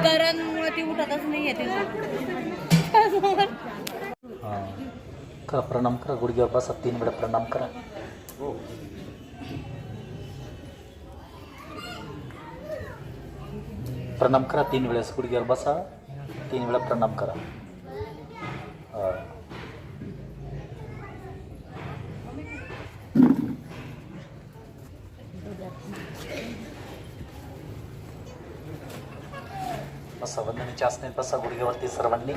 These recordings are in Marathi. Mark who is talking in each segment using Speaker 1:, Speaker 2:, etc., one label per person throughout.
Speaker 1: कलरांमुळे ती उठतच नाही येते.
Speaker 2: करा प्रणाम करा, गुडघ्यावर बसा, 3 वेळा प्रणाम करा. प्रणाम करा 3 वेळेस, गुडघ्यावर बसा, 3 वेळा प्रणाम करा. बसा, वंदनीच्या आसनात बसा, गुडघ्यावरती सर्वांनी.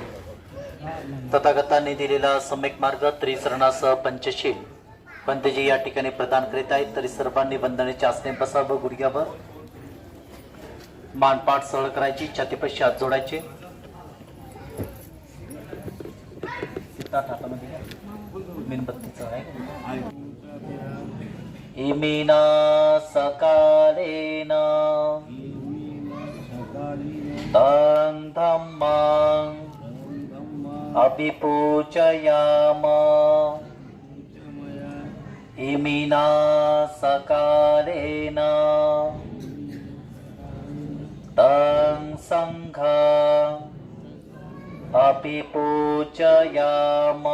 Speaker 2: तथागतांनी दिलेला सम्यक मार्ग त्रिसरणासह पंचशील पंतजी या ठिकाणी प्रदान करीत आहेत. तरी सर्वांनी वंदनेच्या आसने बसावं. गुडघ्यावर मानपाठ सरळ करायची, छातीपाशी हात जोडायचे. मेणबत्तीचं आहे. इमिना सकालेन तं धम्मं अभिपूजयाम. इमिना सकालेन तं संघं अभिपूजयाम.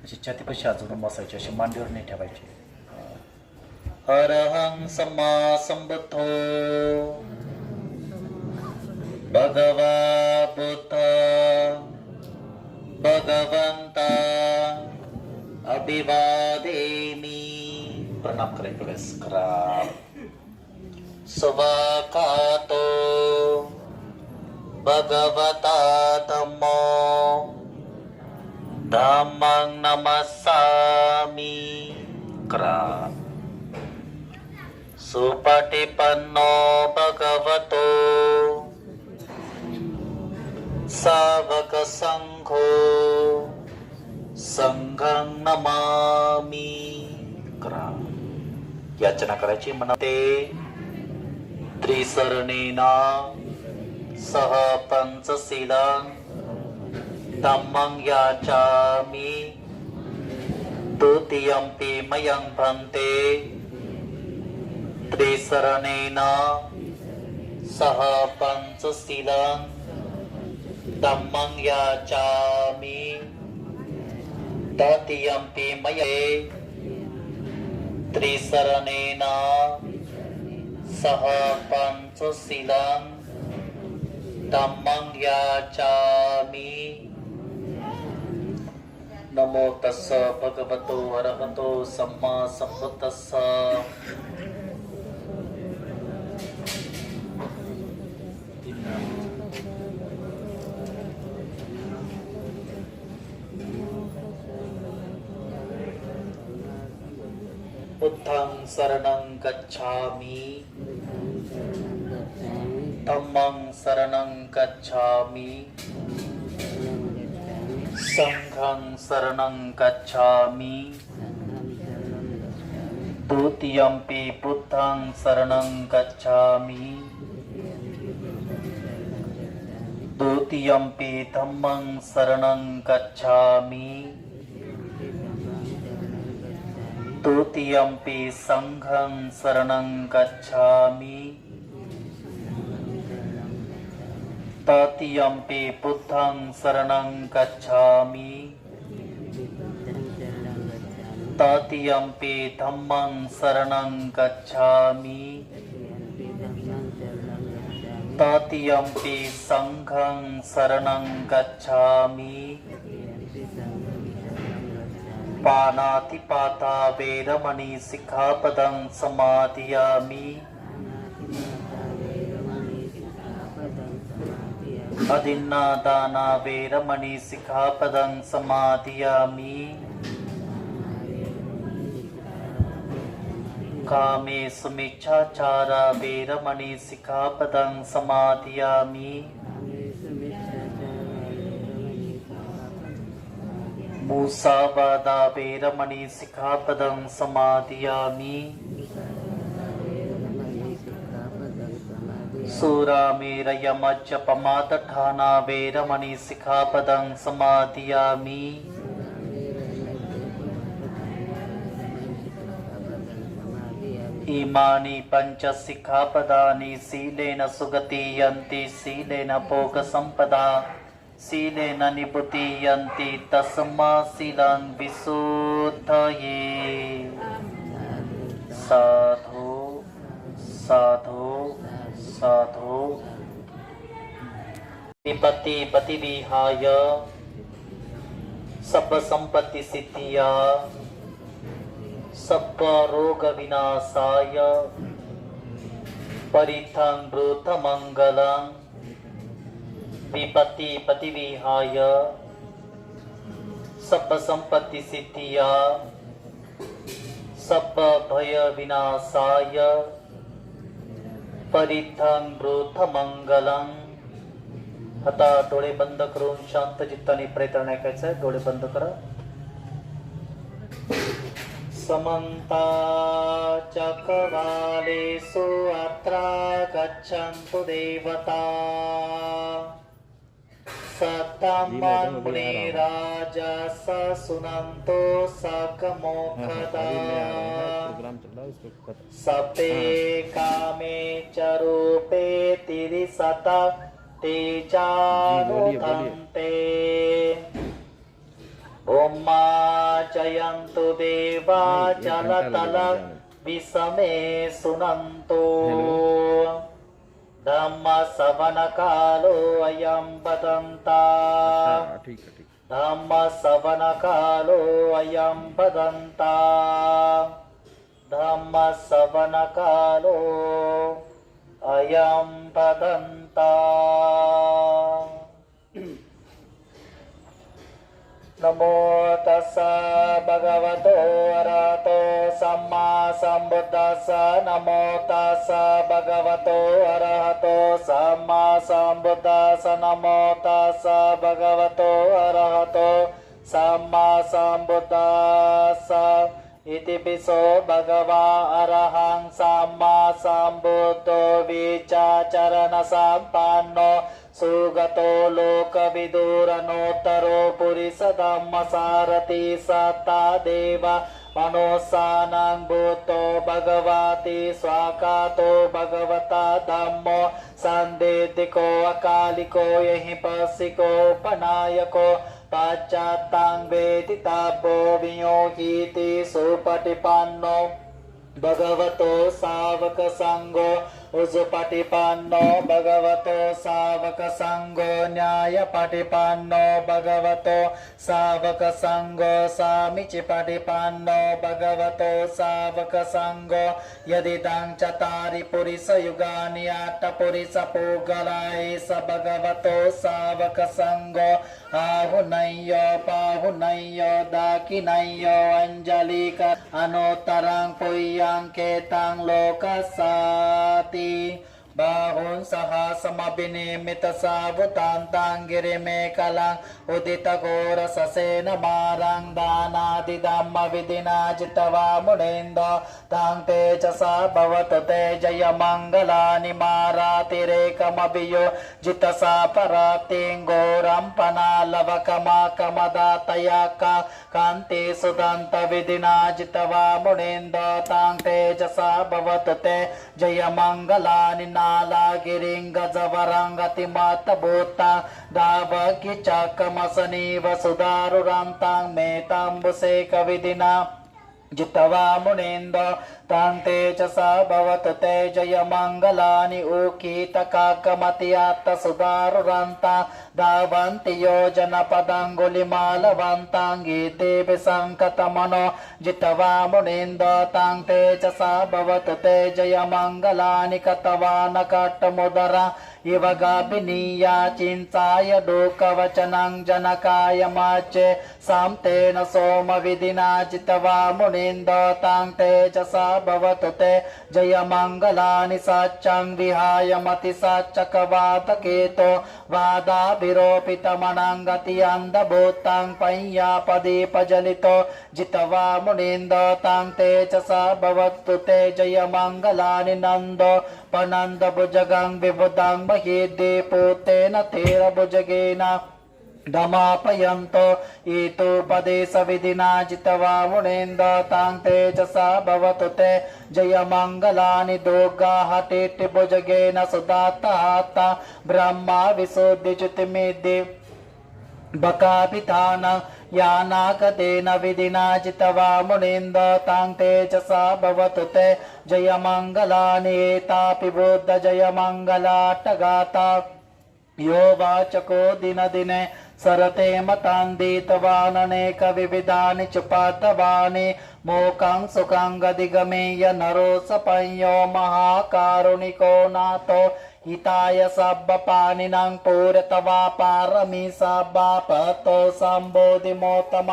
Speaker 2: अशी छातीपाशी हात जोडून बसायचे, असे मांडीवर नाही ठेवायचे. अरहं सम्मा संबुद्धो भगवा बुद्ध भगवंता अभिवादेमि. प्रणाम करायचे वेळेस करा. स्वाकातो भगवता धम्मो धम्मं नमस्सामि. करा. सुपटिपन्नो भगवतो सावक संघो संघं नमामि. करा. याचना करायची. म्हणते त्रिसरणेना सह पंचशीलं धम्मं याचामि तृतीयंपि मयं भन्ते. त्रिसरणेन सह पंचशीलं धम्मं याचामि तृतीयंपि मये. त्रिसरणेन सह पंचशीलं धम्मं याचामि. नमो तस्स भगवतो अरहतो सम्मा संबुद्धस्स. बुद्धं शरणं गच्छामि धम्मं शरणं गच्छामि संघं शरणं गच्छामि. तृतीयंपि बुद्धं शरणं गच्छामि. तृतीयंपि धम्मं शरणं गच्छामि. तृतीयंपि संघं शरणं गच्छामि. तृतीयंपि बुद्धं शरणं गच्छामि. तृतीयंपि धम्मं शरणं गच्छामि. तृतीयंपि संघं शरणं गच्छामि. पानातिपाता वेरमणि सिक्खापदं समादयामि. अदिन्नादाना वेरमणि सिक्खापदं समादयामि. कामेषु मिच्छाचारा वेरमणि सिक्खापदं समादयामि. मूसावादा वेरमणि सिक्खापदं समादयामि. सूरामेरयमज्जपमादठाना वेरमणि सिखापदं समादियामि इमानि पंच सिखापदानि सीलेन सुगतियन्ति सीलेन भोगसम्पदा सीलेन निपुतियन्ति तस्मा शीलं विशुद्धये साधु साधु साधु विपत्ति प्रतिविहाय सब संपत्ति सिद्धिया सब रोग विनाशाय परिथं ब्रूत मंगलं विपत्ति प्रतिविहाय सब संपत्ति सिद्धिया सब भय विनाशाय परिथं ब्रूत मंगलं. आता डोळे बंद करून शांत चित्ताने प्रयत्न ऐकायचं आहे. डोळे बंद करा. समन्ता चक्रवालेषु अत्रा गच्छन्तु देवता सत्तमं मुनिराजस सुनन्तो सकमोक्षदा सप्ते कामे च रूपे तिरिसता तेजानुधन्ते ओम्मा जयन्तु देवा जलतल विषमे सुनन्तो धम्म श्रवण कालो अयं बदन्ता धम्म श्रवण कालो अयं बदन्ता धम्म श्रवण कालो अयं बदन्ता. नमो तस्सा भगवतो अरहतो सम्मा सम्बुद्धस्सा नमो तस्सा भगवतो अरहतो सम्मा सम्बुद्धस्सा नमो तस्सा भगवतो अरहतो सम्मा सम्बुद्धस्सा इति पिसो भगवा अरहं सम्मा सम्बुद्धो विचाचरण सम्पन्नो सुगतो लोकविदुरनोत्तरो पुरिसधम्मसारथि सत्ता देव मनोसानं भूतो भगवति स्वाकातो भगवता धम्मो संदेदिको अकालिको यहि पसिको पनायको पाश्चात्तां वेदिताभो वियोगीति सुपटिपन्नो भगवतो सावक संगो उजुपटिपन्नो भगवतो सावक संगो न्यायपटिपन्नो भगवतो सावक संगो सामिचिपटिपन्नो भगवतो सावक संगो यदिदं चतारि पुरिस युगानि अट्ट पुरिस पूगलाय स भगवतो सावक संगो आहुनय्यो पाहुनय्यो दाकिनय्यो अंजलिक अनोत्तरं पुय्यं केतं लोकसाति बाहुं सह समभिनिमित सावुतान्तां गिरिमेकलं उदित घोर ससेन मारं दानादिधम्म विधिना जित्वा मुनेन्दो तां तेजसा भवतु ते जय मङ्गलानि मारातिरेकमभियो जितसा परातिं घोरं पनालवकमाकमदातया कान्ति सुदन्त विधिना जित्वा मुनेन्दो तां तेजसा भवतु ते जय मङ्गलानि नालागिरिं गजवरं गतिमतभूतां दावकिचकमसनीव सुदारुरान्तां मेताम्बुसेकविधिना जित्वा मुनीन्द्र तां तेजसा भवतु ते जय मङ्गलानि ऊकीतकाकमतियात्त सुदारुरान्तां धावन्ति योजनपदाङ्गुलिमालवन्तां गीतेऽपि सङ्कतमनो जित्वा मुनीन्द्र तां तेजसा भवतु ते जय मङ्गलानि कतवानकट्टमुदरा इव गाभिनीया चिन्ताय दुःखवचनं जनकाय माचे साम्तेन सोमविधिना जित्वा मुनीन्द्र तां तेजसा भवतु ते जय मङ्गलानि सच्चं विहाय मतिसच्चकवातकेतो वादाभिरोपितमनं गति अन्धभूतं पय्यापदीपजलितो जित्वा मुनीन्द्र तां तेजसा भवतु ते जय मङ्गलानि नन्दो
Speaker 3: पनंद भुजगं विबुधं महीदे पोतेन थेर भुजगेन दमापयन्तो ईतोपदेश विधिना जित्वा मुनेन्द्र तां तेजसा भवतु ते जयमङ्गलानि दोग्गाहटेति भुजगेन सुदात्तहाता ब्रह्मा विशुद्धिच्युतिमेदे बकाभिधान यानाकतेन विधिना जित्वा मुनीन्द्र तां तेजसा भवतु ते जयमङ्गलानि एतापि बुद्ध जयमङ्गलाट्टगाता यो वाचको दिन दिने सरते मतान्दीतवान् अनेक विविधानि च पार्थवानि मोकं सुखं गदिगमेय नरो सपञ्यो महाकारुणिको नाथो हिताय सब्बपानिनं पूरतवा पारमी सब्बापतो सम्बोधिमोत्तम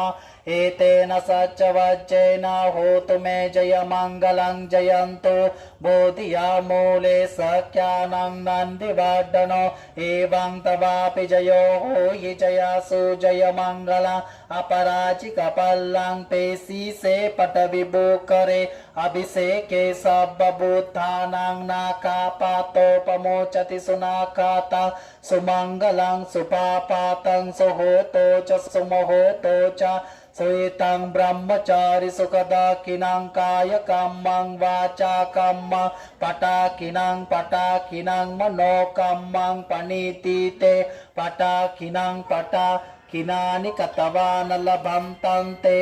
Speaker 3: एतेन सच्चवज्जेन होतु मे जयमङ्गलं जयन्तु बोधिया मूले सख्यानं नन्दिवर्धनो एवं तवापि जयो होयि जयासु जयमङ्गलम् अपराजिकपल्लं पेशी से पटविभूकरे अभिषेके सब्बभूतानां नाकापातोपमोचति सुनाकातं सुमङ्गलं सुपापातं सुहोतो च सुमहोतो च सुहितं ब्रह्मचारि सुखदाकिनं कायकम्मं वाचाकम्मं पटाकिनं मनोकम्मं पनीतीते पटाकिनं पटाकिनानि कतवान् लभन्तं ते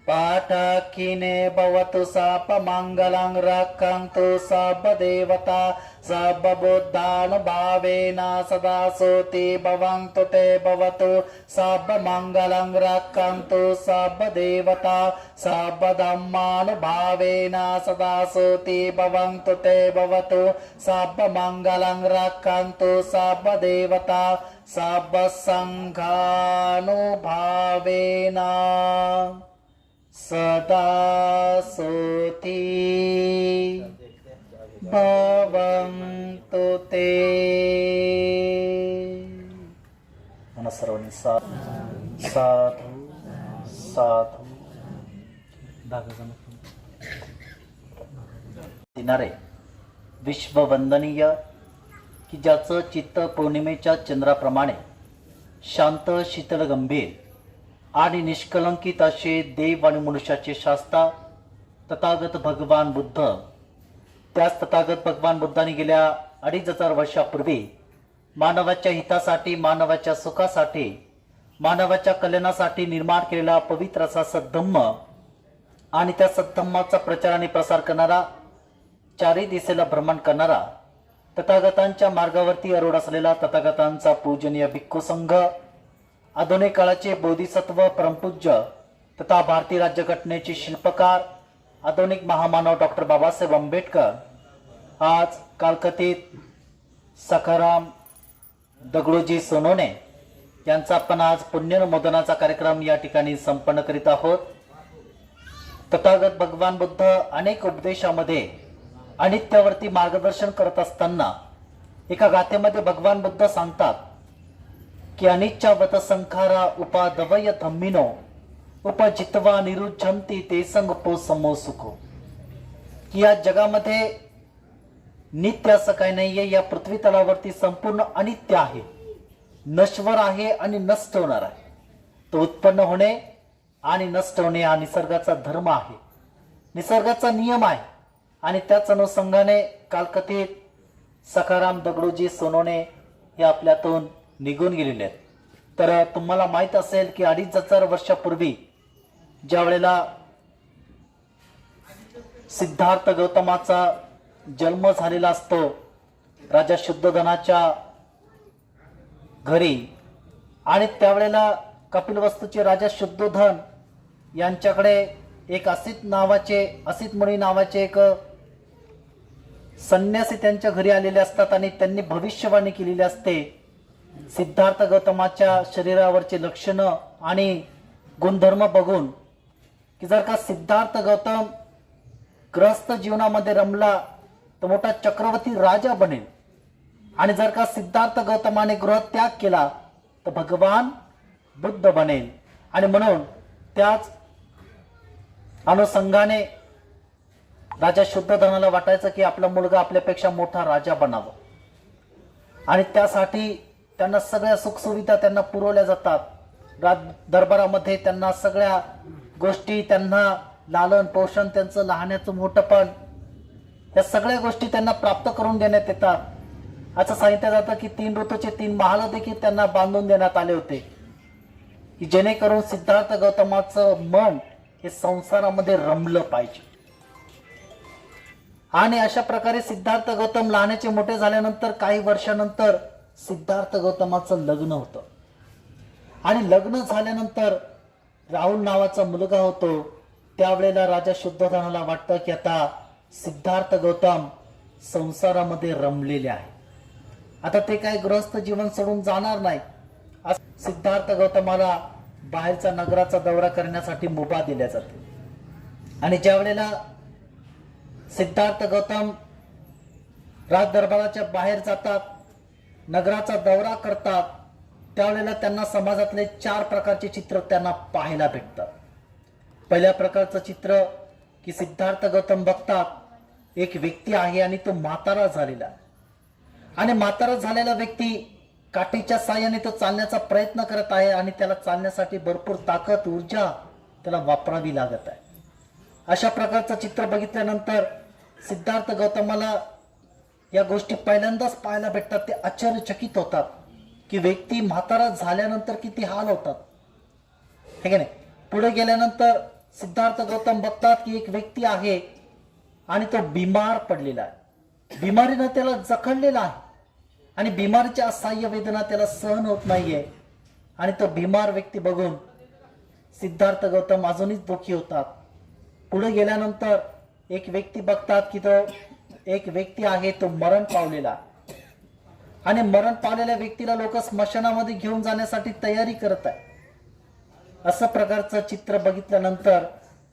Speaker 3: पाठकिने भवतु सापमङ्गलं रक्षन्तु सर्वदेवता सर्वबुद्धानुभावेन सदा सोति भवन्तु ते भवतु सर्वमङ्गलं रक्षन्तु सर्वदेवता सर्वधर्मानुभावेन सदा सोति भवन्तु ते भवतु सर्वमङ्गलं रक्षन्तु सर्वदेवता सर्वसङ्घानुभावेन सदा सोति भवन्तु ते मन सर्वांनी साधू साधू साधू दिनारे विश्ववंदनीय की ज्याचं चित्त पौर्णिमेच्या चंद्राप्रमाणे शांत शीतल गंभीर आणि निष्कलंकित असे देव आणि मनुष्याचे शास्ता तथागत भगवान बुद्ध, त्याच तथागत भगवान बुद्धांनी गेल्या 2500 वर्षापूर्वी मानवाच्या हितासाठी, मानवाच्या सुखासाठी, मानवाच्या कल्याणासाठी निर्माण केलेला पवित्र असा सद्धम्म आणि त्या सद्धम्माचा प्रचार आणि प्रसार करणारा, चारी दिशेला भ्रमण करणारा, तथागतांच्या मार्गावरती आरूढ असलेला तथागतांचा पूजनीय भिक्खू संघ, आधुनिक काळाचे बोधिसत्व परमपूज्य तथा भारतीय राज्यघटनेचे शिल्पकार, आधुनिक महामानव डॉक्टर बाबासाहेब आंबेडकर आज कालकथित सखाराम दगडूजी सोनवणे यांचा आपण आज पुण्यनमोदनाचा कार्यक्रम या ठिकाणी संपन्न करीत आहोत. तथागत भगवान बुद्ध अनेक उपदेशामध्ये अनित्यावरती मार्गदर्शन करत असताना एका गाथेमध्ये भगवान बुद्ध सांगतात की अनिच्छावत संखारा उपादवय धम्मिनो उपजित्वा निरुच्छन्ति ते संगपो समो सुखो, की या जगामध्ये नित्य असं काही नाहीये. या पृथ्वी तलावरती संपूर्ण अनित्य आहे, नश्वर आहे आणि नष्ट होणार आहे. तो उत्पन्न होणे आणि नष्ट होणे हा निसर्गाचा धर्म आहे, निसर्गाचा नियम आहे. आणि त्याच अनुषंगाने कालकथित सखाराम दगडूजी सोनवणे हे आपल्यातून निघून गेलेले आहेत. तर तुम्हाला माहित असेल की 2500 वर्षापूर्वी ज्या वेळेला सिद्धार्थ गौतमाचा जन्म झालेला असतो राजा शुद्धोधनाच्या घरी, आणि त्यावेळेला कपिलवस्तूचे राजा शुद्धोधन यांच्याकडे एक असित मुनी नावाचे एक संन्यासी त्यांच्या घरी आलेले असतात आणि त्यांनी भविष्यवाणी केलेली असते. सिद्धार्थ गौतमाच्या शरीरावरचे लक्षणं आणि गुणधर्म बघून की जर का सिद्धार्थ गौतम ग्रस्त जीवनामध्ये रमला तर मोठा चक्रवर्ती राजा बनेल, आणि जर का सिद्धार्थ गौतमाने गृहत्याग केला तर भगवान बुद्ध बनेल. आणि म्हणून त्याच अनुषंगाने राजा शुद्धोधनाला वाटायचं की आपला मुलगा आपल्यापेक्षा मोठा राजा बनावा, आणि त्यासाठी त्यांना सगळ्या सुखसुविधा त्यांना पुरवल्या जातात. दरबारामध्ये त्यांना सगळ्या गोष्टी, त्यांना लालन पोषण, त्यांचं लहानाचं मोठंपण, या सगळ्या गोष्टी त्यांना प्राप्त करून देण्यात येतात. असं सांगितलं जातं की 3 ऋतूचे 3 महाल देखील त्यांना बांधून देण्यात आले होते, की जेणेकरून सिद्धार्थ गौतमाचं मन हे संसारामध्ये रमलं पाहिजे. आणि अशा प्रकारे सिद्धार्थ गौतम लहानाचे मोठे झाल्यानंतर काही वर्षानंतर सिद्धार्थ गौतमाचं लग्न होतं. आणि लग्न झाल्यानंतर राहुल नावाचा मुलगा होतो. त्यावेळेला राजा शुद्धोधनाला वाटतं की आता सिद्धार्थ गौतम संसारामध्ये रमलेले आहे, आता ते काही गृहस्थ जीवन सोडून जाणार नाही. सिद्धार्थ गौतमाला बाहेरचा नगराचा दौरा करण्यासाठी मुभा दिल्या जाते. आणि ज्या वेळेला सिद्धार्थ गौतम राज दरबाराच्या बाहेर जातात, नगराचा दौरा करतात, त्यावेळेला त्यांना समाजातले 4 प्रकारचे चित्र त्यांना पाहायला भेटतात. पहिल्या प्रकारचं चित्र की सिद्धार्थ गौतम बघतात, एक व्यक्ती आहे आणि तो म्हातारा झालेला, आणि म्हातारा झालेला व्यक्ती काठीच्या साहाय्याने तो चालण्याचा प्रयत्न करत आहे, आणि त्याला चालण्यासाठी भरपूर ताकद, ऊर्जा त्याला वापरावी लागत आहे. अशा प्रकारचं चित्र बघितल्यानंतर सिद्धार्थ गौतमाला या गोष्टी पहिल्यांदाच पाहायला भेटतात. ते आश्चर्यचकित होतात की व्यक्ती म्हातारा झाल्यानंतर किती हाल होतात, हे नाही. पुढे गेल्यानंतर सिद्धार्थ गौतम बघतात की एक व्यक्ती आहे आणि तो बिमार पडलेला आहे, बिमारीनं त्याला जखडलेला आहे, आणि बिमारीच्या असह्य वेदना त्याला सहन होत नाहीये. आणि तो बिमार व्यक्ती बघून सिद्धार्थ गौतम अजूनही दुःखी होतात. पुढे गेल्यानंतर एक व्यक्ती बघतात की तो एक व्यक्ती आहे, तो मरण पावलेला, आणि मरण पावलेल्या व्यक्तीला लोक स्मशानामध्ये घेऊन जाण्यासाठी तयारी करत आहे. असं प्रकारचं चित्र बघितल्यानंतर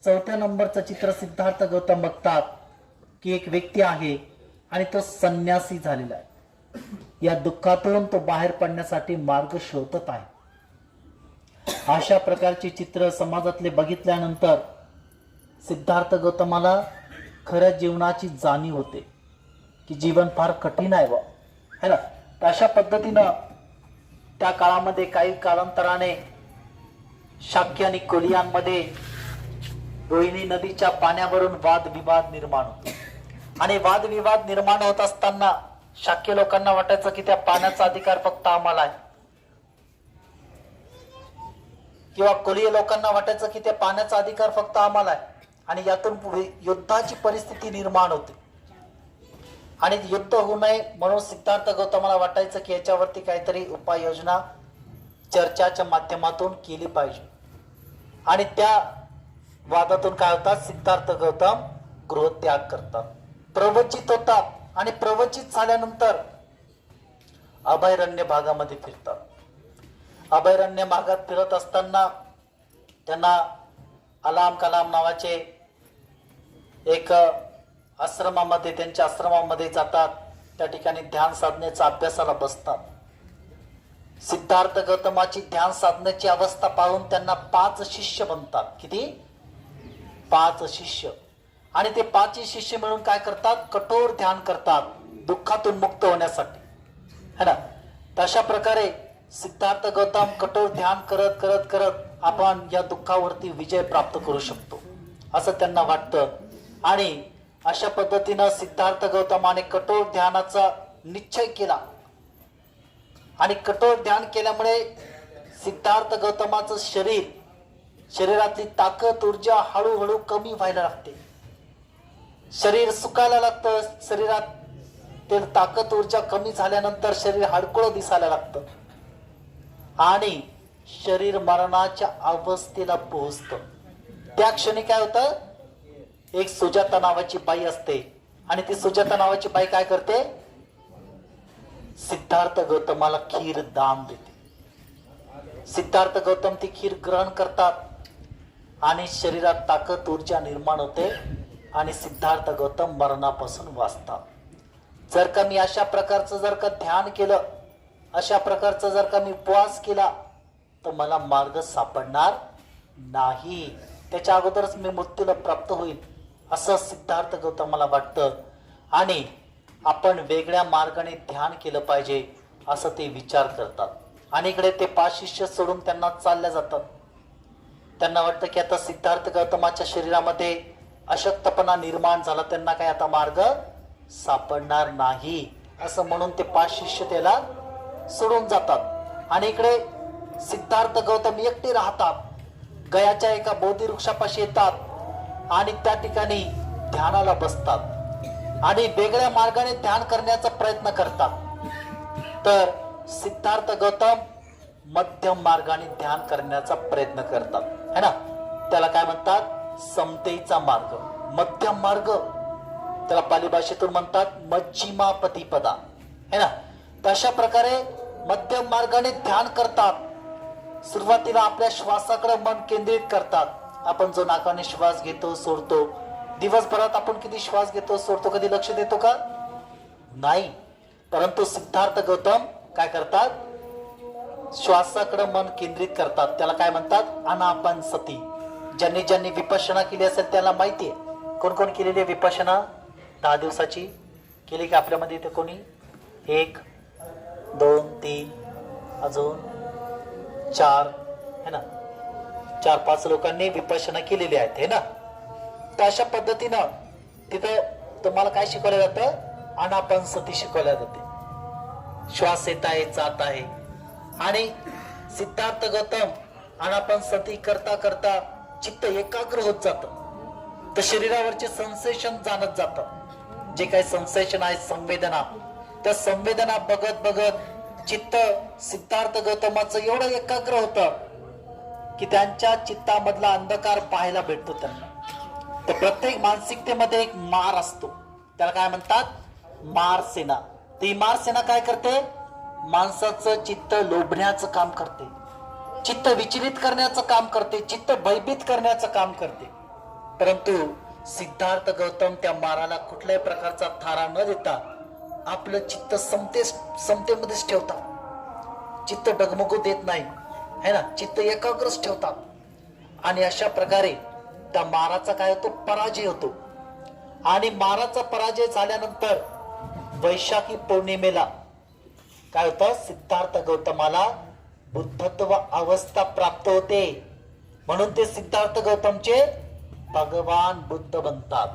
Speaker 3: 4थ्या नंबरचं चित्र सिद्धार्थ गौतम बघतात की एक व्यक्ती आहे आणि तो संन्यासी झालेला आहे. या दुःखातून तो बाहेर पडण्यासाठी मार्ग शोधत आहे. अशा प्रकारची चित्र समाजातले बघितल्यानंतर सिद्धार्थ गौतमाला खऱ्या जीवनाची जाणीव होते की जीवन फार कठीण आहे बा, है ना. अशा पद्धतीनं त्या काळामध्ये काही कालांतराने शाक्य आणि कोलियांमध्ये रोहिणी नदीच्या पाण्यावरून वादविवाद निर्माण होतो. आणि वादविवाद निर्माण होत असताना शाक्य लोकांना वाटायचं की त्या पाण्याचा अधिकार फक्त आम्हाला आहे, किंवा कोलीय लोकांना वाटायचं की त्या पाण्याचा अधिकार फक्त आम्हाला आहे. आणि यातून युद्धाची परिस्थिती निर्माण होते. आणि युद्ध होऊ नये म्हणून सिद्धार्थ गौतमाला वाटायचं की याच्यावरती काहीतरी उपाययोजना चर्चाच्या माध्यमातून केली पाहिजे. आणि त्या वादातून काय होतात, सिद्धार्थ गौतम गृहत्याग करतात, प्रवचित होतात. आणि प्रवचित झाल्यानंतर अभयारण्य भागामध्ये फिरतात. अभयारण्य भागात फिरत असताना त्यांना अलाम कलाम नावाचे एक आश्रमामध्ये, त्यांच्या आश्रमामध्ये जातात. त्या ठिकाणी ध्यान साधनेचा अभ्यासाला बसतात. सिद्धार्थ गौतमाची ध्यान साधण्याची अवस्था पाहून त्यांना 5 शिष्य बनतात. किती? 5 शिष्य. आणि ते 5 शिष्य मिळून काय करतात, कठोर ध्यान करतात दुःखातून मुक्त होण्यासाठी, है ना. तशा प्रकारे सिद्धार्थ गौतम कठोर ध्यान करत करत करत आपण या दुःखावरती विजय प्राप्त करू शकतो असं त्यांना वाटतं. आणि अशा पद्धतीनं सिद्धार्थ गौतमाने कठोर ध्यानाचा निश्चय केला. आणि कठोर ध्यान केल्यामुळे सिद्धार्थ गौतमाचं शरीरातली ताकद, ऊर्जा हळूहळू कमी व्हायला लागते. शरीर सुकायला लागतं. शरीरात ते ताकद, ऊर्जा कमी झाल्यानंतर शरीर हडकुळं दिसायला लागतं आणि शरीर मरणाच्या अवस्थेला पोहोचतं. त्या क्षणी काय होतं, एक सुजाता नावाची बाई असते आणि ती सुजाता नावाची बाई काय करते, सिद्धार्थ गौतमाला खीर दान देते. सिद्धार्थ गौतम ती खीर ग्रहण करतात आणि शरीरात ताकद, ऊर्जा निर्माण होते आणि सिद्धार्थ गौतम मरणापासून वाचतात. जर का मी अशा प्रकारचं जर का ध्यान केलं, अशा प्रकारचा जर का मी उपवास केला तर मला मार्ग सापडणार नाही, त्याच्या अगोदरच मी मृत्यूला प्राप्त होईल. असं सिद्धार्थ गौतमाला वाटतं आणि आपण वेगळ्या मार्गाने ध्यान केलं पाहिजे असं ते विचार करतात. आणि इकडे ते 5 शिष्य सोडून त्यांना चालल्या जातात. त्यांना वाटतं की आता सिद्धार्थ गौतमाच्या शरीरामध्ये अशक्तपणा निर्माण झाला, त्यांना काही आता मार्ग सापडणार नाही असं म्हणून ते 5 शिष्य त्याला सोडून जातात. आणि इकडे सिद्धार्थ गौतम एकटे राहतात. गयाच्या एका बोधी वृक्षापाशी येतात आणि त्या ठिकाणी ध्यानाला बसतात आणि वेगळ्या मार्गाने ध्यान करण्याचा प्रयत्न करतात. तर सिद्धार्थ गौतम मध्यम मार्गाने ध्यान करण्याचा प्रयत्न करतात, है ना. त्याला काय म्हणतात? समतेचा मार्ग, मध्यम मार्ग. त्याला पाली भाषेतून म्हणतात मज्जिमा पतिपदा, है ना. तशा प्रकारे मध्यम मार्गाने ध्यान करतात. सुरुवातीला आपल्या श्वासाकडे मन केंद्रित करतात. आपण जो नाकाने श्वास घेतो सोडतो, दिवसभरात आपण किती श्वास घेतो सोडतो, कधी लक्ष देतो का? नाही. परंतु सिद्धार्थ गौतम काय करतात? श्वासाकडे मन केंद्रित करतात. त्याला काय म्हणतात? आनापानसती. ज्यांनी ज्यांनी विपश्यना केली असेल त्याला माहितीये. कोण कोण केलेली आहे विपश्यना? 10 दिवसाची केली का आपल्यामध्ये? इथे कोणी? 1 2 3 अजून 4, है ना. 4-5 लोकांनी विपश्यना केलेली आहेत, है ना. तर अशा पद्धतीनं तिथं तुम्हाला काय शिकवलं जातं? आनापानसती शिकवल्या जाते. श्वास येत आहे, जात आहे. आणि सिद्धार्थ गौतम आनापानसती करता करता चित्त एकाग्र होत जातं. तर शरीरावरचे सेन्सेशन जाणत जातं. जे काही सेन्सेशन आहे, संवेदना, त्या संवेदना बघत बघत चित्त सिद्धार्थ गौतमाचं एवढं एकाग्र होतं की त्यांच्या चित्तामधला अंधकार पाहायला भेटतो त्यांना. तर प्रत्येक मानसिकतेमध्ये एक मार असतो. त्याला काय म्हणतात? मार सेना. ती मार सेना काय करते? माणसाचं चित्त लोभण्याचं काम करते, चित्त विचलित करण्याचं काम करते, चित्त भयभीत करण्याचं काम करते. परंतु सिद्धार्थ गौतम त्या माराला कुठल्याही प्रकारचा थारा न देता आपलं चित्त समतेमध्येच ठेवतात. चित्त डगमगू देत नाही, है ना. चित्त एकाग्रच ठेवतात. आणि अशा प्रकारे त्या माराचा काय होतो? पराजय होतो. आणि माराचा पराजय झाल्यानंतर वैशाखी पौर्णिमेला काय होतं? सिद्धार्थ गौतमाला बुद्धत्व अवस्था प्राप्त होते. म्हणून ते सिद्धार्थ गौतमचे भगवान बुद्ध बनतात.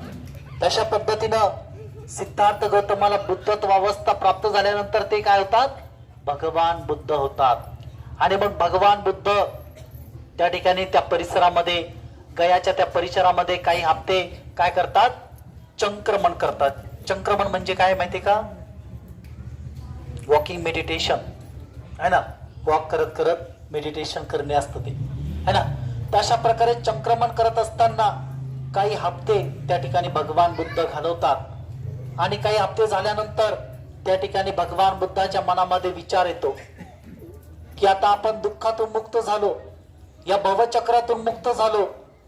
Speaker 3: तशा पद्धतीनं सिद्धार्थ गौतमाला बुद्धत्व अवस्था प्राप्त झाल्यानंतर ते काय होतात? भगवान बुद्ध होतात. आणि मग भगवान बुद्ध त्या ठिकाणी त्या परिसरामध्ये, गयाच्या त्या परिसरामध्ये काही हप्ते काय करतात? चंक्रमण करतात. चंक्रमण म्हणजे काय माहिती का? वॉकिंग मेडिटेशन, है ना. वॉक करत करत मेडिटेशन करणे असतं ते, है ना. तशा प्रकारे चंक्रमण करत असताना काही हप्ते त्या ठिकाणी भगवान बुद्ध घालवतात. आणि काही हप्ते झाल्यानंतर त्या ठिकाणी भगवान बुद्धाच्या मनामध्ये विचार येतो की आता आपण दुःखातून मुक्त झालो, या भवचक्रातून मुक्त झालो,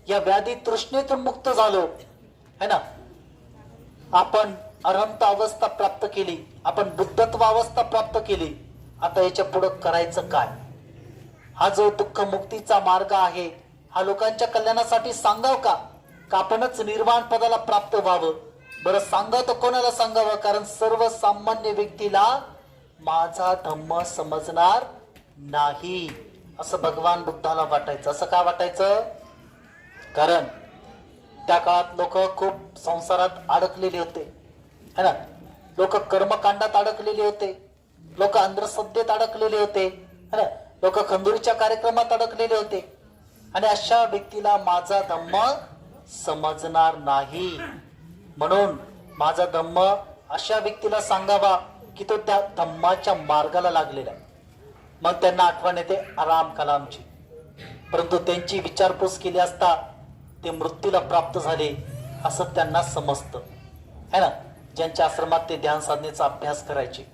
Speaker 3: या व्याधी तृष्णेतून मुक्त झालो, है ना. आपण अरहंत अवस्था प्राप्त केली, आपण बुद्धत्व अवस्था प्राप्त केली. आता याच्या पुढे करायचं काय? हा जो दुःख मुक्तीचा मार्ग आहे, हा लोकांच्या कल्याणासाठी सांगाव का? का आपणच निर्वाण पदाला प्राप्त व्हावं? बरं सांगावं तर कोणाला सांगावं? कारण सर्वसामान्य व्यक्तीला माझा धम्म समजणार नाही असं भगवान बुद्धाला वाटायचं. असं काय वाटायचं? कारण त्या काळात लोक खूप संसारात अडकलेले होते, है ना. लोक कर्मकांडात अडकलेले होते, लोक अंधश्रद्धेत अडकलेले होते, है ना. लोक खंदुरीच्या कार्यक्रमात अडकलेले होते. आणि अशा व्यक्तीला माझा धम्म समजणार नाही. म्हणून माझा धम्म अशा व्यक्तीला सांगावा की तो त्या धम्माच्या मार्गाला लागलेला आहे. मग त्यांना आठवण येते आराम कलामची. परंतु त्यांची विचारपूस केली असता ते मृत्यूला प्राप्त झाले असं त्यांना समजतं, है ना. ज्यांच्या आश्रमात ते ध्यान साधनेचा अभ्यास करायचे.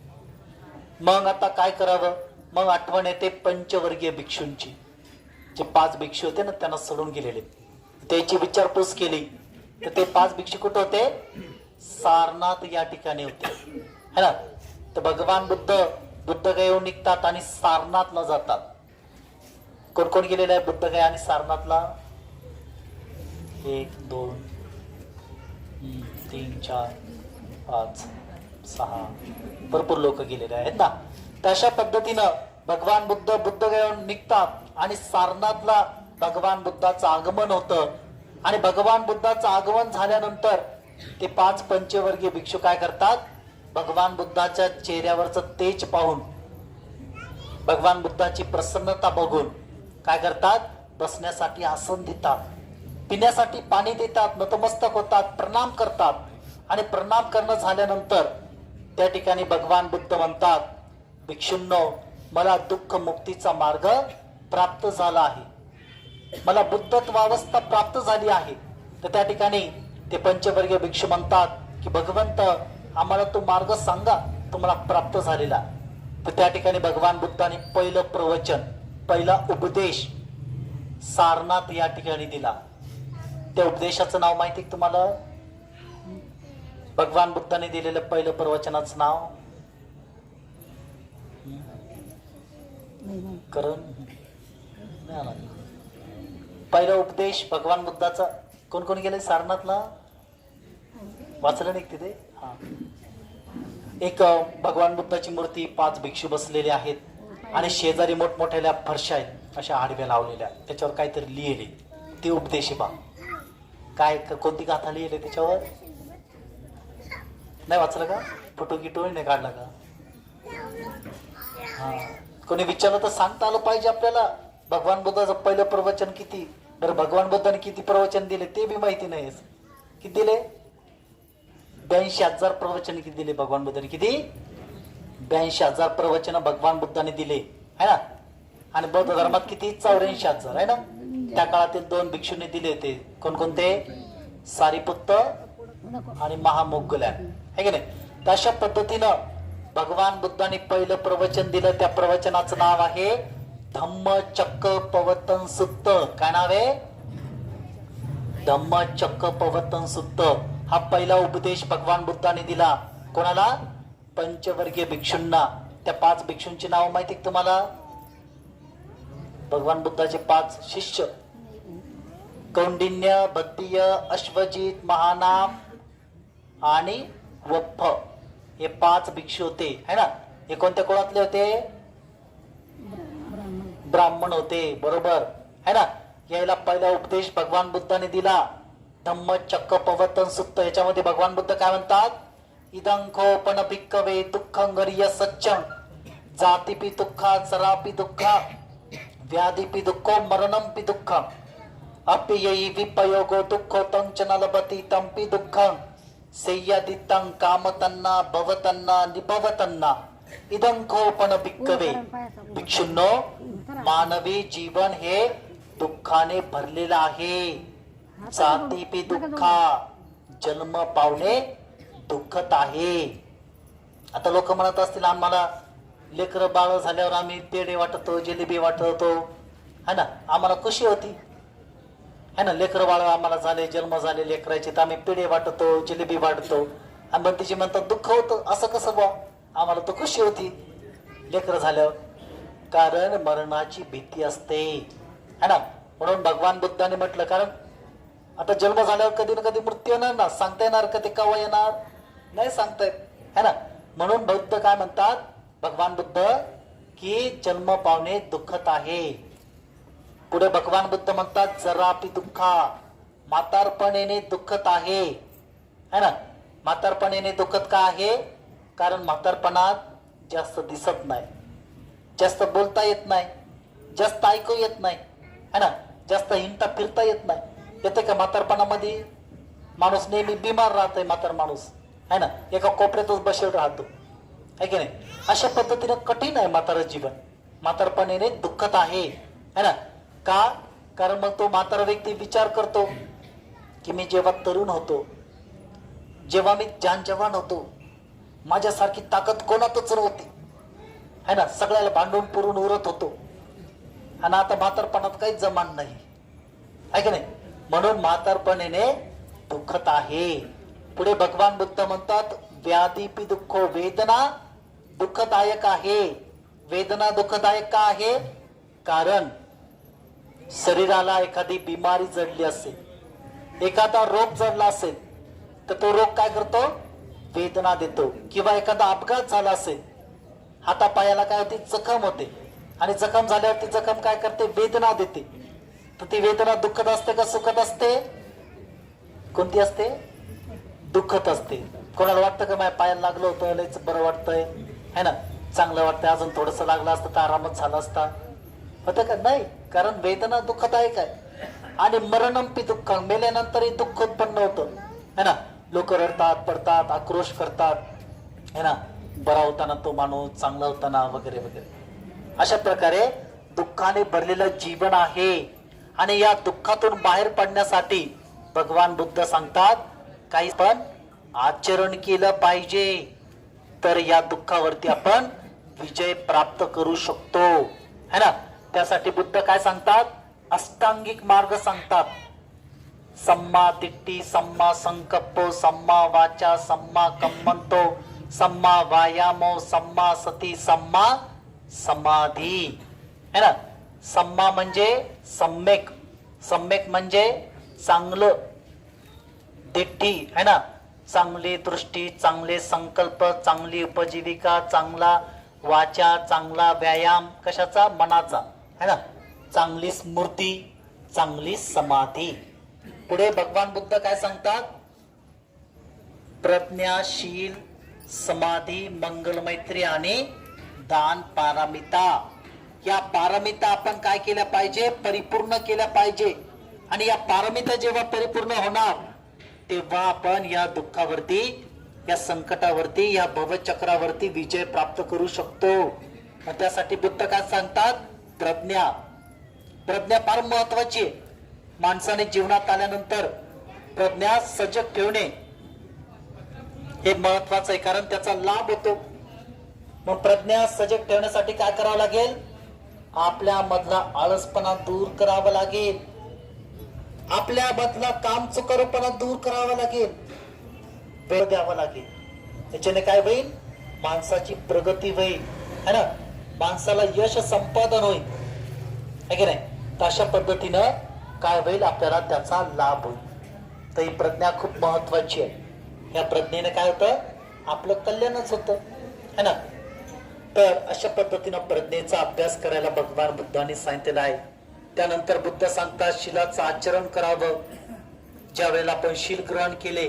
Speaker 3: मग आता काय करावं? मग आठवण येते पंचवर्गीय भिक्षूंची. जे 5 भिक्षू होते ना, त्यांना सोडून गेलेले. त्याची विचारपूस केली तर ते 5 भिक्षू कुठे होते? सारनाथ या ठिकाणी होते, है ना. तर भगवान बुद्धगया निघतात आणि सारनाथला जातात. कोण कोण गेलेलं आहे बुद्धगया आणि सारनाथला? 1 2
Speaker 2: 3 4 5 6 भरपूर लोक गेलेले आहेत ना. तशा पद्धतीनं भगवान बुद्ध घेऊन निघतात आणि सारनाथला भगवान बुद्धाचं आगमन होतं. आणि भगवान बुद्धाचं आगमन झाल्यानंतर ते 5 पंचवर्गीय भिक्षू काय करतात, भगवान बुद्धाच्या चेहऱ्यावरचं तेज पाहून, भगवान बुद्धाची प्रसन्नता बघून काय करतात, बसण्यासाठी आसन देतात, पिण्यासाठी पाणी देतात, नतमस्तक होतात, प्रणाम करतात. आणि प्रणाम करणं झाल्यानंतर त्या ठिकाणी भगवान बुद्ध म्हणतात, भिक्षूंनो, मला दुःख मुक्तीचा मार्ग प्राप्त झाला आहे, मला बुद्धत्वावस्था प्राप्त झाली आहे. तर त्या ठिकाणी ते पंचवर्गीय भिक्षू म्हणतात की भगवंत, आम्हाला तो मार्ग सांगा, तुम्हाला प्राप्त झालेला. तर त्या ठिकाणी भगवान बुद्धाने पहिलं प्रवचन, पहिला उपदेश सारनाथ या ठिकाणी दिला. त्या उपदेशाचं नाव माहिती आहे तुम्हाला? भगवान बुद्धाने दिलेलं पहिलं प्रवचनाचं नाव पहिला उपदेश भगवान बुद्धाचा कोण कोण गेले सारनाथला? वाचलं नाही तिथे? हा. एक भगवान बुद्धाची मूर्ती, 5 भिक्षू बसलेले आहेत आणि शेजारी मोठमोठ्या फरशा आहेत अशा आडव्या लावलेल्या, त्याच्यावर काहीतरी लिहिले. ते उपदेश बा. काय कोणती गाथा लिहिले त्याच्यावर? नाही वाचलं का? फोटो गिटो नाही काढला का? हा. कोणी विचारलं तर सांगता आलं पाहिजे आपल्याला. भगवान बुद्धाचं पहिलं प्रवचन किती? बरं, भगवान बुद्धाने किती प्रवचन दिले ते बी माहिती नाही. किती दिले? 82,000 प्रवचन किती दिले भगवान बुद्धाने? किती? 82,000 प्रवचन भगवान बुद्धाने दिले है ना. आणि बौद्ध धर्मात किती? 84,000 आहे ना. त्या काळातील 2 भिक्षूंनी दिले होते. कोणकोणते? सारीपुत्त आणि महामोग्गलायन, है की नाही. तशा पद्धतीनं भगवान बुद्धाने पहिलं प्रवचन दिलं. त्या प्रवचनाचं नाव आहे धम्मचक्कपवत्तन सुत्त. काय नाव आहे? धम्मचक्कपवत्तन सुत्त. हा पहिला उपदेश भगवान बुद्धाने दिला. कोणाला? पंचवर्गीय भिक्षूंना. त्या 5 भिक्षूंची नाव माहिती आहे तुम्हाला? भगवान बुद्धाचे 5 शिष्य, कौंडिन्य, बद्दीय, अश्वजित, महानाम आणि वप्फ, हे 5 भिक्षू होते है ना. हे कोणत्या कुळातले होते? ब्राह्मण होते, बरोबर है ना. याला पहिला उपदेश भगवान बुद्धाने दिला, धम्मचक्कपवत्तन सुत्त. याच्यामध्ये भगवान बुद्ध काय म्हणतात? इदंखोपन भिक्कवे दुःखंगर्य सच्चम जातीपि दुःखा चरापि दुःखा व्याधिपि दुःखो मरणंपि दुःखम अप्ययी विपयोगो दुःखो तं च न लभति तंपि दुःखं सेय्यदितं कामतन्ना भवतन्ना निभवतन्ना इदंखोपन भिक्कवे. भिक्षुंनो, मानवी जीवन हे दुःखाने भरलेलं आहे. जातीपि दुःखा, जन्म पावणे दुःखत आहे. आता लोक म्हणत असतील आम्हाला लेकरं बाळ झाल्यावर आम्ही पेढे वाटतो, जिलेबी वाटतो है ना, आम्हाला खुशी होती है ना. लेकरं बाळ आम्हाला झाले, जन्म झाले लेकराचे, तर आम्ही पेढे वाटतो, जिलेबी वाटतो. आणि तिची म्हणतात दुःख होतं. असं कसं बा? आम्हाला तर खुशी होती लेकरं झाल्यावर. कारण मरणाची भीती असते है ना. म्हणून भगवान बुद्धाने म्हटलं, कारण आता जन्म झाल्यावर कधी ना कधी मृत्यू येणार ना. सांगता येणार का ते केव्हा येणार? नाही सांगता येत है ना. म्हणून बुद्ध काय म्हणतात, भगवान बुद्ध, की जन्म पावणे दुःखत आहे. पुढे भगवान बुद्ध म्हणतात जरापि दुःखा, म्हातारपण येणे दुःखत आहे है ना. म्हातारपण येणे दुःखत का आहे? कारण म्हातारपणात जास्त दिसत नाही, जास्त बोलता येत नाही, जास्त ऐकू येत नाही है ना, जास्त हिंडता फिरता येत नाही. येते का? म्हातारपणामध्ये माणूस नेहमी बिमार राहतोय. म्हातार माणूस है ना, एका कोपऱ्यातच बसेल राहतो है की नाही. अशा पद्धतीने कठीण आहे म्हातारं जीवन. म्हातारपण येणे दुःखत आहे है ना. का? कारण मग तो म्हातारा व्यक्ती विचार करतो की मी जेव्हा तरुण होतो, जेव्हा मी जवान होतो, माझ्यासारखी ताकद कोणातच नव्हती है ना. सगळ्याला भांडून पुरून उरत होतो. आणि आता म्हातारपणात काही जमान नाही आहे की नाही. म्हणून म्हातारपण येणे दुःखत आहे. पुढे भगवान बुद्ध म्हणतात व्याधीपि दुःखो, वेदना दुःखदायक आहे. वेदना दुःखदायक का आहे? कारण शरीराला एखादी बिमारी जडली असेल, एखादा रोग जडला असेल,
Speaker 3: तर तो रोग काय करतो? वेदना देतो. किंवा एखादा अपघात झाला असेल, हातापायाला काय होते? जखम होते. आणि जखम झाल्यावर ती जखम काय करते? वेदना देते. तर ती वेदना दुःखद असते का सुखद असते? कोणती असते? दुःखद असते. कोणाला वाटतं का माझ्या पायाला लागलं होतं, लयच बरं वाटतंय, है ना, चांगलं वाटतंय, अजून थोडंसं लागलं असतं तर आरामच झाला असता, होतं का? नाही, कारण वेदना दुःखदायक आहे. आणि मरणंपी दुःख, मेल्यानंतरही दुःख उत्पन्न होतं, है ना. लोक रडतात, पडतात, आक्रोश करतात, है ना, बरा होताना तो माणूस, चांगला होताना, वगैरे वगैरे. अशा प्रकारे दुःखाने भरलेलं जीवन आहे. आणि या दुःखातून बाहेर पडण्यासाठी भगवान बुद्ध सांगतात, काही पण आचरण केलं पाहिजे, तर या दुःखावरती आपण विजय प्राप्त करू शकतो, है ना. त्यासाठी बुद्ध काय सांगतात? अष्टांगिक मार्ग सांगतात. सम्मा दिट्ठी, सम्मा संकप्प, सम्मा वाचा, सम्मा कम्मंतो, सम्मा वायामो, सम्मा सती, सम्मा समाधी, है ना. सम्मा म्हणजे सम्यक, सम्यक म्हणजे चांगलं, दिट्ठी, है ना, चांगली दृष्टी, चांगले संकल्प, चांगली उपजीविका, चांगला वाचा, चांगला व्यायाम, कशाचा? मनाचा, है ना, चांगली स्मृती, चांगली समाधी. पुढे भगवान बुद्ध काय सांगतात? प्रज्ञाशील, समाधी, मंगल मैत्री आणि दान पारमिता. या पारमिता आपण काय केल्या पाहिजे? परिपूर्ण केल्या पाहिजे. आणि या पारमिता जेव्हा परिपूर्ण होणार तेव्हा आपण या दुःखावरती, या संकटावरती, या भवचक्रावरती विजय प्राप्त करू शकतो. त्यासाठी बुद्ध काय सांगतात? प्रज्ञा. प्रज्ञा फार महत्वाची आहे. माणसाने जीवनात आल्यानंतर प्रज्ञा सजग ठेवणे हे महत्वाचं आहे, कारण त्याचा लाभ होतो. मग प्रज्ञा सजग ठेवण्यासाठी काय करावं लागेल? आपल्या मधला आळसपणा दूर करावा लागेल, आपल्या मधला काम चुकारूपणा दूर करावा लागेल, वेळ द्यावा लागेल. त्याच्याने काय होईल? माणसाची प्रगती होईल, है ना, माणसाला यश संपादन होईल, है की नाही. तर अशा पद्धतीनं काय होईल? आपल्याला त्याचा लाभ होईल. तर ही प्रज्ञा खूप महत्वाची आहे. या प्रज्ञेने काय होतं? आपलं कल्याणच होतं, है ना. तर अशा पद्धतीनं प्रज्ञेचा अभ्यास करायला भगवान बुद्धांनी सांगितलेला आहे. त्यानंतर बुद्ध सांगतात शीलाचं आचरण करावं. ज्या वेळेला आपण शील ग्रहण केले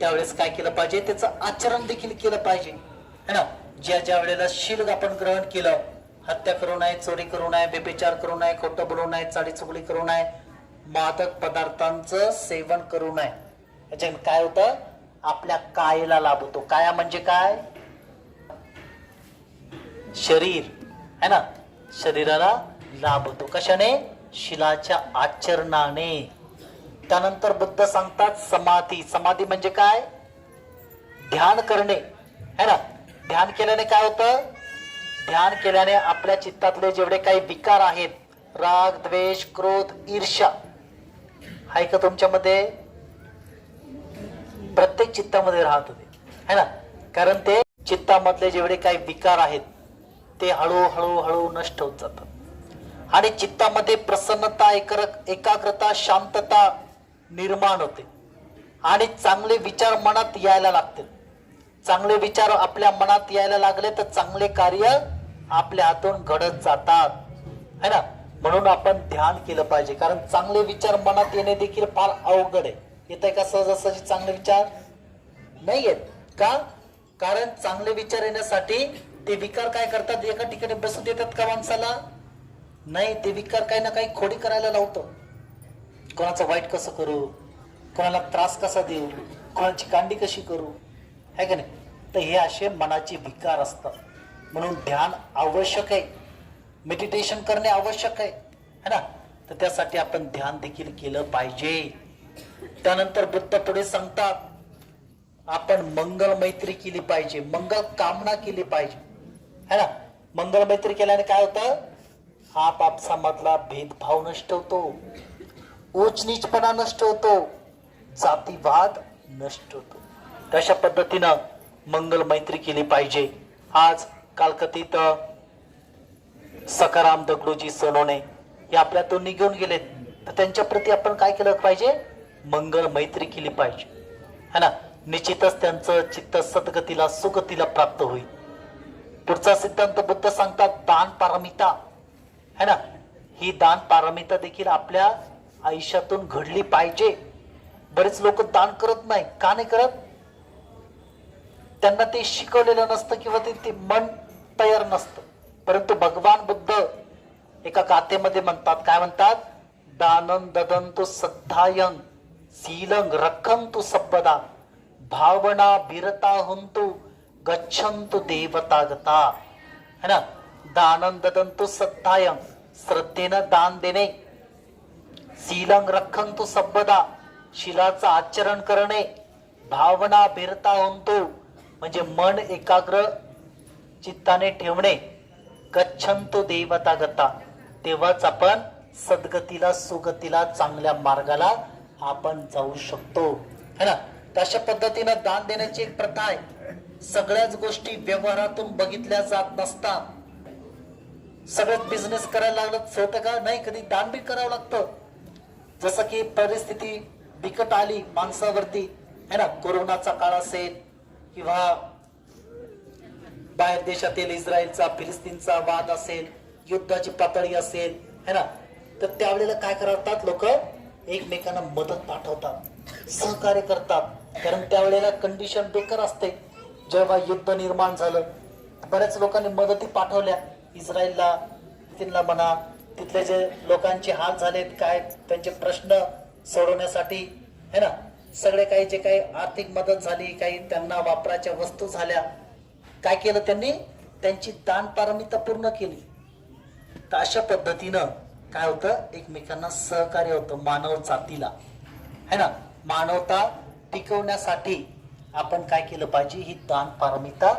Speaker 3: त्यावेळेस काय केलं पाहिजे? त्याचं आचरण देखील केलं पाहिजे, है ना. ज्या वेळेला शील आपण ग्रहण केलं, हत्या करू नये, चोरी करू नये, व्यभिचार करू नये, खोटं बोलू नये, चाडी चुगली करू नये, मादक पदार्थांचं सेवन करू नये, याच्याने काय होतं? आपल्या कायेला लाभ होतो. काया म्हणजे काय? शरीर, है ना. शरीराला लाभ होतो. कशाने? शीलाच्या आचरणाने. त्यानंतर बुद्ध सांगतात समाधी. समाधी म्हणजे काय? ध्यान करणे, है ना. ध्यान केल्याने काय होतं? ध्यान केल्याने आपल्या चित्तातले जेवढे काही विकार आहेत, राग, द्वेष, क्रोध, ईर्ष्या, आहे का तुमच्यामध्ये? प्रत्येक चित्तामध्ये राहत होते, है ना. कारण ते चित्तामधले जेवढे काही विकार आहेत ते हळूहळू हळू नष्ट होत जातात. आणि चित्तामध्ये प्रसन्नता, एकाग्रता, शांतता निर्माण होते. आणि चांगले विचार मनात यायला लागतील. चांगले विचार आपल्या मनात यायला लागले तर चांगले कार्य आपल्या हातून घडत जातात, है ना. म्हणून आपण ध्यान केलं पाहिजे, कारण चांगले विचार मनात येणे देखील फार अवघड आहे. येत आहे का सहजासहजी चांगले विचार? नाही येत का? कारण चांगले विचार येण्यासाठी ते विकार काय करतात? एका ठिकाणी बसू देतात का माणसाला? नाही, ते विकार काही ना काही खोडी करायला लावतो. कोणाचं वाईट कसं करू, कोणाला त्रास कसा देऊ, कोणाची कांडी कशी करू, है का नाही. तर हे असे मनाचे विकार असतात. म्हणून ध्यान आवश्यक आहे, मेडिटेशन करणे आवश्यक आहे, है ना. तर त्यासाठी आपण ध्यान देखील केलं पाहिजे. त्यानंतर बुद्ध पुढे सांगतात आपण मंगल मैत्री केली पाहिजे, मंगल कामना केली पाहिजे, है ना. मंगल मैत्री केल्याने काय होतं? आपापसामधला भेदभाव नष्ट होतो, उच्च नीचपणा नष्ट होतो, जातीवाद नष्ट होतो. तशा पद्धतीनं मंगल मैत्री केली पाहिजे. आज कालकथित सखाराम दगडूजी सोनवणे हे आपल्यातून निघून गेलेत, तर त्यांच्या प्रती आपण काय केलं पाहिजे? मंगल मैत्री केली पाहिजे, है ना. निश्चितच त्यांचं चित्त सद्गतीला सुगतीला प्राप्त होईल. पुढचा सिद्धांत बुद्ध सांगतात दान पारमिता है ना. ही दान पारमिता देखील आपल्या आयुष्यातून घडली पाहिजे. बरेच लोक दान करत नाही. का नाही करत? त्यांना ते शिकवलेलं नसतं किंवा ते मन तयार नसतं. परंतु भगवान बुद्ध एका गाथेमध्ये म्हणतात, काय म्हणतात? दानं ददंतु सद्धायं शीलं रक्षन्तु सब्बदा भावना बिरता हुंतु गच्छन्तु देवतागता. है ना. दानं ददंतु सद्धायं, श्रद्धेनं दान देणे. शीलं रक्षन्तु सब्बदा, शिलाचं आचरण करणे. भावना बिरता हुंतु, म्हणजे मन एकाग्र चित्ताने ठेवणे. गच्छन्तु देवतागता, तेव्हाच आपण सद्गतीला सुगतीला चांगल्या मार्गाला आपण जाऊ शकतो. है ना. तशा पद्धतीनं दान देण्याची एक प्रथा आहे. सगळ्याच गोष्टी व्यवहारातून बघितल्या जात नसतात. सगळ्यात बिझनेस करायला लागलं होतं का? नाही, कधी दान बी करावं लागतं. जसं की परिस्थिती बिकट आली माणसावरती, है ना. कोरोनाचा काळ असेल किंवा बाहेर देशातील इस्रायलचा फिलिस्तीनचा वाद असेल, युद्धाची पातळी असेल, है ना. तर त्यावेळेला काय करतात लोक? एकमेकांना मदत पाठवतात, सहकार्य करतात. कारण त्यावेळेला कंडिशन बेकार असते. जेव्हा युद्ध निर्माण झालं, बऱ्याच लोकांनी मदती पाठवल्या इस्रायलला, फिलिस्तीनला म्हणा. तिथले जे लोकांचे हाल झालेत, काय त्यांचे प्रश्न सोडवण्यासाठी, है ना, सगळे काही जे काही आर्थिक मदत झाली, काही त्यांना वापराच्या वस्तू झाल्या, काय केलं त्यांनी? त्यांची दान पारमिता पूर्ण केली. तर अशा पद्धतीनं काय होतं? एकमेकांना सहकार्य होतं मानव जातीला, है ना. मानवता टिकवण्यासाठी आपण काय केलं पाहिजे? ही दान पारमिता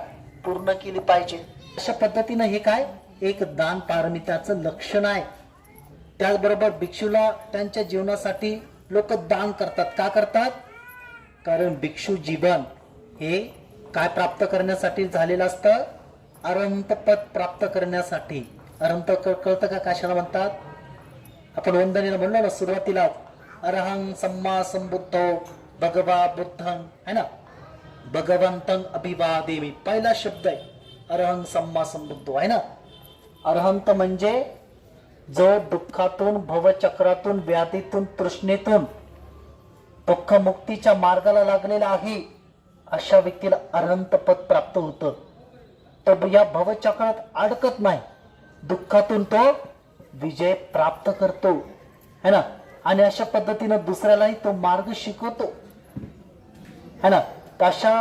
Speaker 3: पूर्ण केली पाहिजे. अशा पद्धतीनं हे काय एक दान पारमिताचं लक्षण आहे. त्याचबरोबर भिक्षूला त्यांच्या जीवनासाठी लोक दान करतात. का करतात? कारण भिक्षू जीवन हे काय प्राप्त करण्यासाठी झालेलं असतं? अरहंत पद प्राप्त करण्यासाठी. अरहंत कळतं का कशाला म्हणतात? आपण वंदनेला म्हणलो ना सुरुवातीला, अरहं सम्मा संबुद्धो भगवा बुद्धं, है ना. भगवंतं अभिवादेमी, पहिला शब्द आहे अरहं सम्मा संबुद्धो, आहे ना. अरहंत म्हणजे जो दुःखातून, भवचक्रातून, व्याधीतून, तृष्णेतून दुःख मुक्तीच्या मार्गाला लागलेला आहे, अशा व्यक्तीला अरहंत पद प्राप्त होतं. तो या भवचक्रात अडकत नाही, दुःखातून तो विजय प्राप्त करतो, है ना. आणि अशा पद्धतीनं दुसऱ्यालाही तो मार्ग शिकवतो, है ना. तशा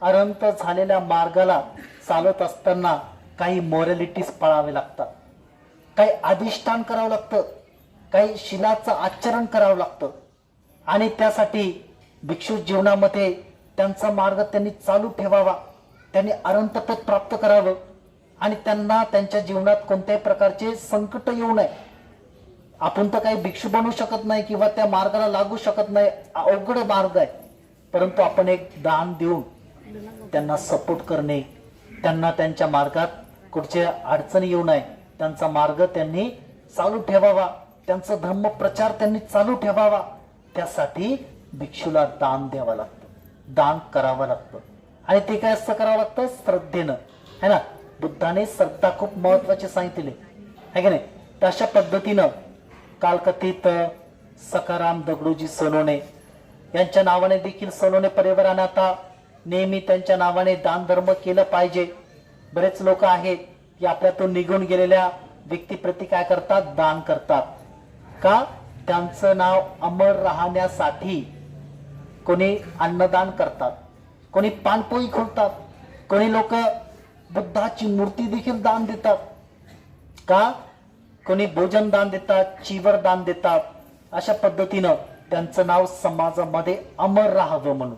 Speaker 3: अरहंत झालेल्या मार्गाला चालत असताना काही मॉरॅलिटीज पाळावे लागतात, काही अधिष्ठान करावं लागतं, काही शिलाचं आचरण करावं लागतं. आणि त्यासाठी भिक्षू जीवनामध्ये त्यांचा मार्ग त्यांनी चालू ठेवावा, त्यांनी अरहंत पद प्राप्त करावं आणि त्यांना त्यांच्या जीवनात कोणत्याही प्रकारचे संकट येऊ नये. आपण तर काही भिक्षू बनवू शकत नाही किंवा त्या मार्गाला लागू शकत नाही, अवघड मार्ग आहे. परंतु आपण एक दान देऊन त्यांना सपोर्ट करणे, त्यांना त्यांच्या मार्गात कुठच्या अडचणी येऊ नये, त्यांचा मार्ग त्यांनी चालू ठेवावा, त्यांचा धर्म प्रचार त्यांनी चालू ठेवावा. त्यासाठी भिक्षूला दान द्यावं लागतं, दान करावं लागतं. आणि ते काय असं करावं लागतं? श्रद्धेनं, है ना. बुद्धाने श्रद्धा खूप महत्वाची सांगितले, है की नाही. तशा पद्धतीनं कालकथित सखाराम दगडूजी सोनवणे यांच्या नावाने देखील सोनवणे परिवाराने आता नेहमी त्यांच्या नावाने दान धर्म केलं पाहिजे. बरेच लोक आहेत की आपल्यातून निघून गेलेल्या व्यक्तीप्रती काय करतात? दान करतात. का? त्यांचं नाव अमर राहण्यासाठी. कोणी अन्नदान करतात, कोणी पानपोळी खोलतात, कोणी लोक बुद्धाची मूर्ती देखील दान देतात. का? कोणी भोजन दान देतात, चिवर दान देतात. अशा पद्धतीनं त्यांचं नाव समाजामध्ये अमर राहावं म्हणून.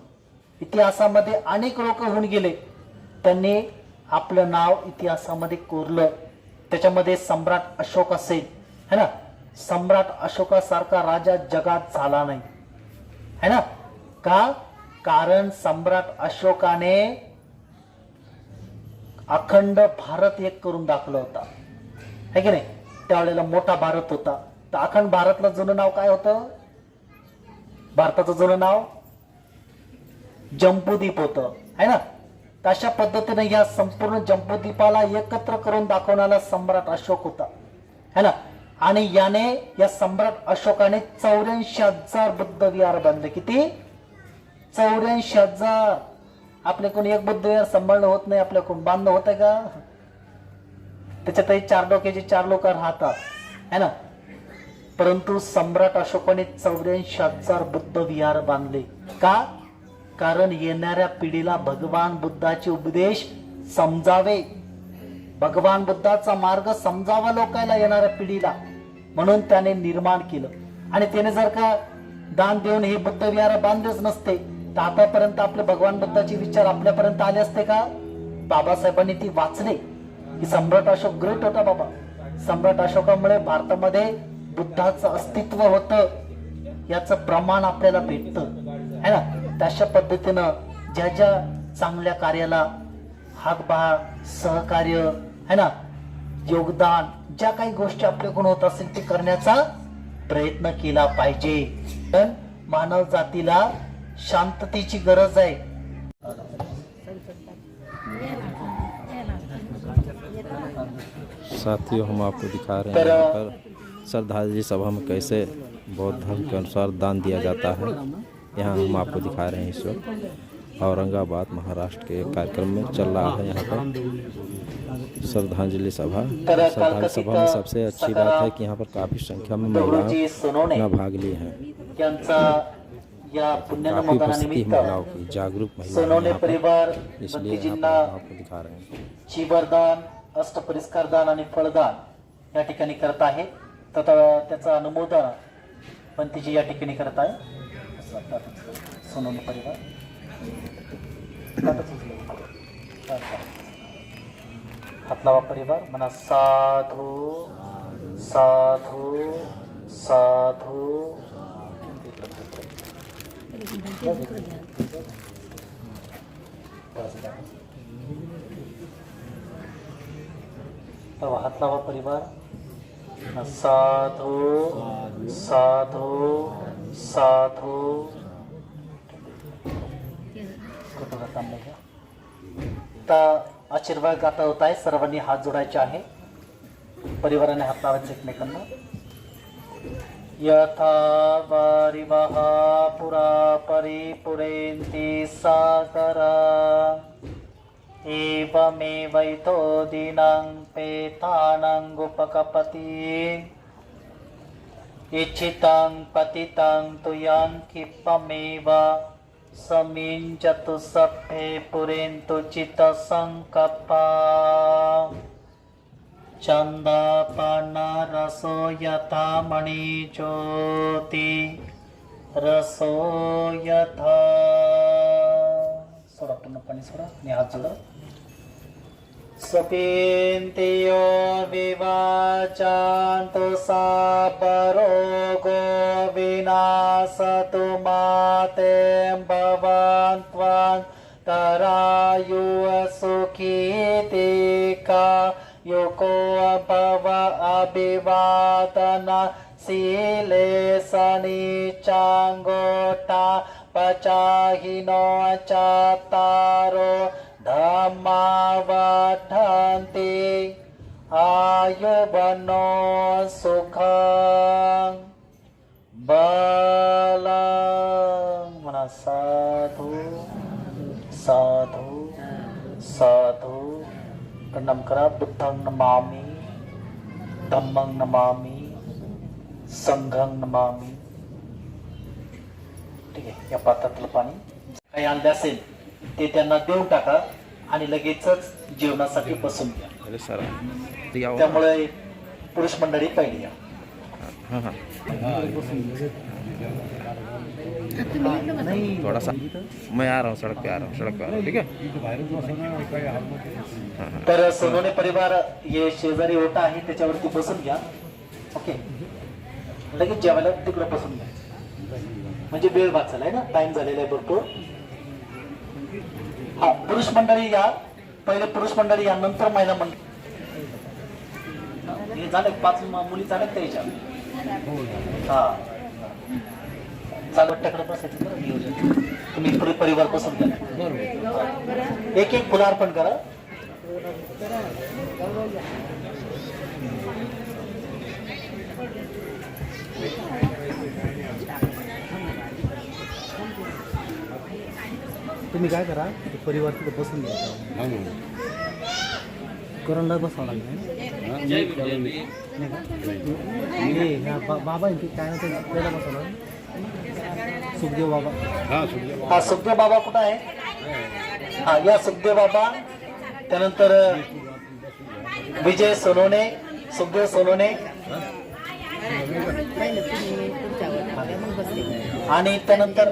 Speaker 3: इतिहासामध्ये अनेक लोक होऊन गेले, त्यांनी आपलं नाव इतिहासामध्ये कोरलं. त्याच्यामध्ये सम्राट अशोक असेल, है ना. सम्राट अशोकासारखा राजा जगात झाला नाही, है ना. का? कारण सम्राट अशोकाने अखंड भारत एक करून दाखवला होता, है की नाही. त्यावेळेला मोठा भारत होता. तर अखंड भारतला जुनं नाव काय होतं? भारताचं जुनं नाव जंबूद्वीप होतं है ना. तशा पद्धतीने या संपूर्ण जंबूद्वीपाला एकत्र करून दाखवणारा सम्राट अशोक होता है ना. आणि याने या सम्राट अशोकाने 84,000 बुद्ध विहार बांधले. किती? 84,000. आपल्याकडून एक बुद्ध विहार सांभाळणं होत नाही, आपल्याकडून बांधणं होत आहे का? त्याच्यातही 4 डोक्याचे 4 लोक राहतात है ना. परंतु सम्राट अशोकाने 84,000 बुद्ध विहार बांधले. का? कारण येणाऱ्या पिढीला भगवान बुद्धाचे उपदेश समजावे, भगवान बुद्धाचा मार्ग समजावा लोकांना, येणाऱ्या पिढीला. म्हणून त्याने निर्माण केलं. आणि त्याने जर का दान देऊन हे बुद्ध विहार बांधलेच नसते तर आतापर्यंत आपले भगवान बुद्धाचे विचार आपल्यापर्यंत आले असते का? बाबासाहेबांनी ती वाचले की सम्राट अशोक ग्रेट होता बाबा. सम्राट अशोकामुळे भारतामध्ये बुद्धाचं अस्तित्व होतं याचं प्रमाण आपल्याला भेटतं है ना. तशा पद्धतीनं ज्या ज्या चांगल्या कार्याला हातभार, सहकार्य है ना, योगदान, ज्या काही गोष्टी आपल्याकडून होत असेल ते करण्याचा प्रयत्न केला पाहिजे. पण मानव जातीला शांततेची गरज आहे.
Speaker 4: साथियों, हम आपको दिखा रहे हैं यहाँ पर श्रद्धांजलि सभा में कैसे बौद्ध धर्म के अनुसार दान दिया जाता है. यहाँ हम आपको दिखा रहे हैं. इस वक्त औरंगाबाद महाराष्ट्र के कार्यक्रम में चल रहा है यहाँ पर श्रद्धांजलि सभा. श्रद्धांजलि सभा में सबसे अच्छी बात है कि यहाँ पर काफ़ी संख्या में महिलाएं अपना भाग ली हैं. काफ़ी उपस्थिति महिलाओं की, जागरूक महिलाएं परिवार, इसलिए यहाँ पर आपको दिखा रहे हैं.
Speaker 3: चिवरदान, अष्टपरिष्कार दान आणि फळदान या ठिकाणी करत आहे. तर त्याचं अनुमोदन पंतजी या ठिकाणी करत आहे. सोनवणे परिवार हात लावा परिवार, म्हणा साधू साधू साधू. हात लावा परिवार, साधू साधू साधू. आता आशीर्वाद गाता होत आहे. सर्वांनी हात जोडायचे आहे, परिवाराने हात लावायचे एकमेकांना. यथा वारिवः पुरा परिपुरेन्ति सागरा एवमेवैतो दिनं पेतानं उपकपति इच्छितं पतितं तुयं क्षिपमेव समिञ्चतु सभ्ये पुरेन्तु चित्तसङ्कप्पा. चंदापना रसो यथा मणिज्योति रसो यथा. सोडा पूर्णपणे सोडा आणि हात जोडा. सपेन्तियो विवाचान्तु सापरोगो विनाशतु माते भवन्त्वान् तरायु सुखीतिका योको भव अभिवादन शीले सनिचांगोटा पचाहिनो चातारो धम्मा वठन्ति आयुवनो सुखं बलं. म्हणा साधू साधू साधू. प्रणाम करा. बुद्धं नमामि, धम्मं नमामि, संघं नमामि. ठीक आहे. या पात्रातलं पाणी काही आणलं असेल ते त्यांना देऊन टाका आणि लगेचच जेवणासाठी बसून घ्या. त्यामुळे पुरुष मंडळी पहिली या.
Speaker 4: थोड़ा सा मैं आ रहा हूँ, सड़क पे आ रहा हूँ, ठीक है.
Speaker 3: तर सोनवणे परिवार हे शेजारी ओटा आहे त्याच्यावरती बसून घ्या. ओके. लगेच जेवायला तिकडे बसून घ्या म्हणजे वेळ वाचला आहे ना, टाइम झालेला आहे भरपूर. हा, पुरुष मंडळी या. पहिले पुरुष मंडळी या, नंतर महिला मंडळी. हे झालं 5 मुली झाल्यात त्याच्या. हा चालवट्याकडे बसायचं बरं नियोजन. तुम्ही पुढे परिवार बसून घ्या. एक एक फुलार्पण करा.
Speaker 5: तुम्ही काय करा परिवार तिथे बसून घ्या. करंडा बसावं लागेल नाही का? बाबा काय ना त्याला बसवलं सुखदेव बाबा.
Speaker 3: हा सुखदेव बाबा कुठं आहे? हा या सुखदेव बाबा. त्यानंतर विजय सोनवणे, सुखदेव सोनवणे आणि त्यानंतर